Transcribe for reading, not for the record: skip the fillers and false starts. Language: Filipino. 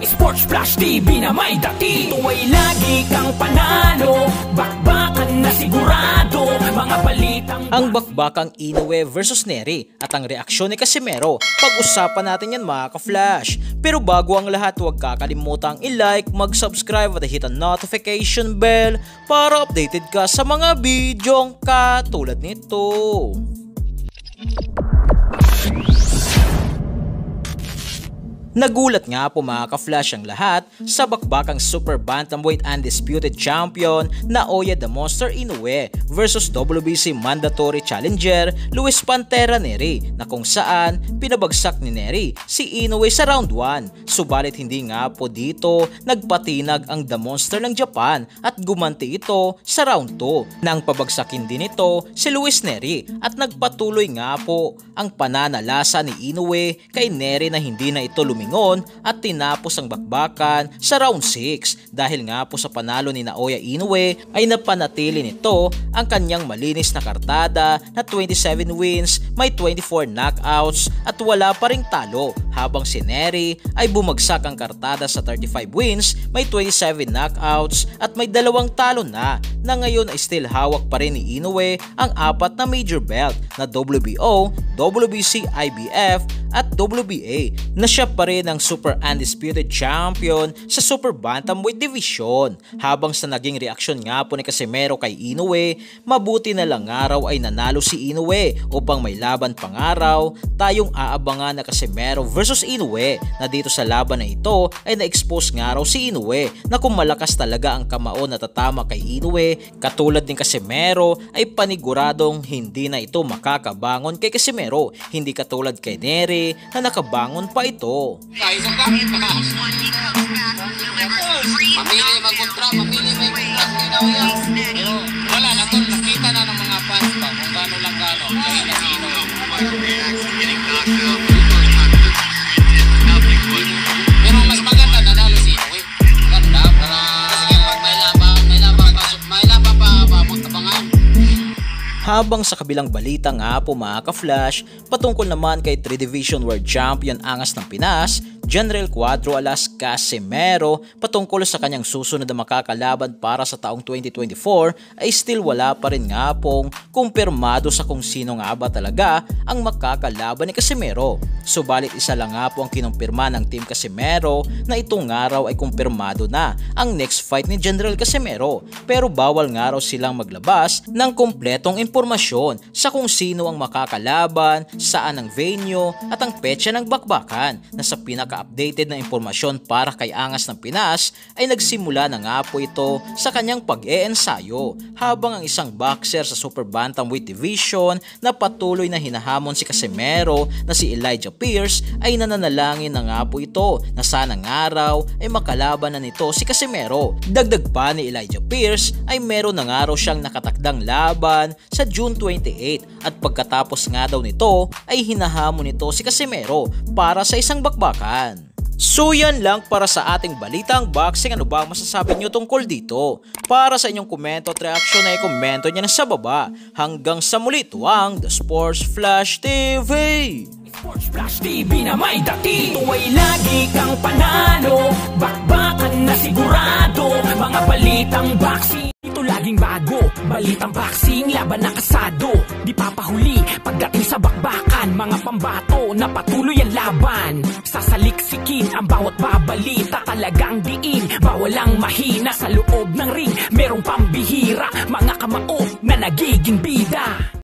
Sports Flash TV na may dati. Ito ay lagi kang panalo, bakbakan na sigurado, mga balitang... Ang bakbakang Inoue versus Nery at ang reaksyon ni Casimero, pag-usapan natin yan mga ka-flash. Pero bago ang lahat, huwag kakalimutang i-like, mag-subscribe at hit ang notification bell para updated ka sa mga bidyong katulad nito. Nagulat nga po mga ka-flash ang lahat sa bakbakang Super Bantamweight Undisputed Champion Naoya the Monster Inoue versus WBC Mandatory Challenger Luis Pantera Nery, na kung saan pinabagsak ni Nery si Inoue sa round 1. Subalit hindi nga po dito nagpatinag ang The Monster ng Japan at gumanti ito sa round 2 nang pabagsakin din ito si Luis Nery, at nagpatuloy nga po ang pananalasa ni Inoue kay Nery na hindi na ito lumingon at tinapos ang bakbakan sa round 6. Dahil nga po sa panalo ni Naoya Inoue ay napanatili nito ang kanyang malinis na kartada na 27 wins, may 24 knockouts at wala pa ring talo, habang si Nery ay bumagsak ang kartada sa 35 wins, may 27 knockouts at may 2 talo na ngayon ay still hawak pa rin ni Inoue ang 4 na major belt na WBO, WBC, IBF at WBA, na siya pa rin ang Super Undisputed Champion sa Super Bantamweight Division. Habang sa naging reaksyon nga po ni Casimero kay Inoue, mabuti na lang araw ay nanalo si Inoue upang may laban pang araw tayong aabangan na Casimero versus Inoue, na dito sa laban na ito ay na-expose nga raw si Inoue na kung malakas talaga ang kamao na tatama kay Inoue katulad ni Casimero ay paniguradong hindi na ito makakabangon kay Casimero, hindi katulad kay Nery na nakabangon pa ito. Mamili mag-kontra, pero wala na to, nakita na ng mga fans ba kung gano'n lang gano'n. Pero mas maganda nanalo si Inoue. Ganda, para sige pag may labang pa abot-abangan. Habang sa kabilang balita nga po mga ka-flash, patungkol naman kay 3 Division World Champion Angas ng Pinas, General Cuadro Alas Casimero, patungkol sa kanyang susunod na makakalaban para sa taong 2024 ay still wala pa rin nga pong kumpirmado sa kung sino nga ba talaga ang makakalaban ni Casimero. Subalit isa lang nga po ang kinumpirma ng Team Casimero na itong araw ay kumpirmado na ang next fight ni General Casimero, pero bawal nga raw silang maglabas ng kumpletong impormasyon sa kung sino ang makakalaban, saan ang venue at ang petsa ng bakbakan, na sa pinaka-updated na impormasyon para kay Angas ng Pinas ay nagsimula na nga po ito sa kanyang pag-e-ensayo, habang ang isang boxer sa Super Bantamweight Division na patuloy na hinahamon si Casimero na si Elijah Pierce ay nananalangin na nga po ito na sanang araw ay makalaban na nito si Casimero. Dagdag pa ni Elijah Pierce ay meron na nga raw siyang nakatakdang laban sa June 28 at pagkatapos nga daw nito ay hinahamon nito si Casimero para sa isang bakbakan. So yan lang para sa ating balitang boxing. Ano ba masasabi nyo tungkol dito? Para sa inyong komento at reaksyon ay komento nyo na sa baba. Hanggang sa muli, ito ang The Sports Flash TV. Sports Flash TV na may dati. Ito ay lagi kang panalo, bakbakan na sigurado, mga balitang boxing. Ito laging bago, balitang boxing, laban na kasado. Di papahuli pagdating sa bakbakan, mga pambato na patuloy ang laban. Sasaliksikin ang bawat babalita, talagang diin, bawal ang mahina. Sa loob ng ring, merong pambihira, mga kamao na nagiging bida.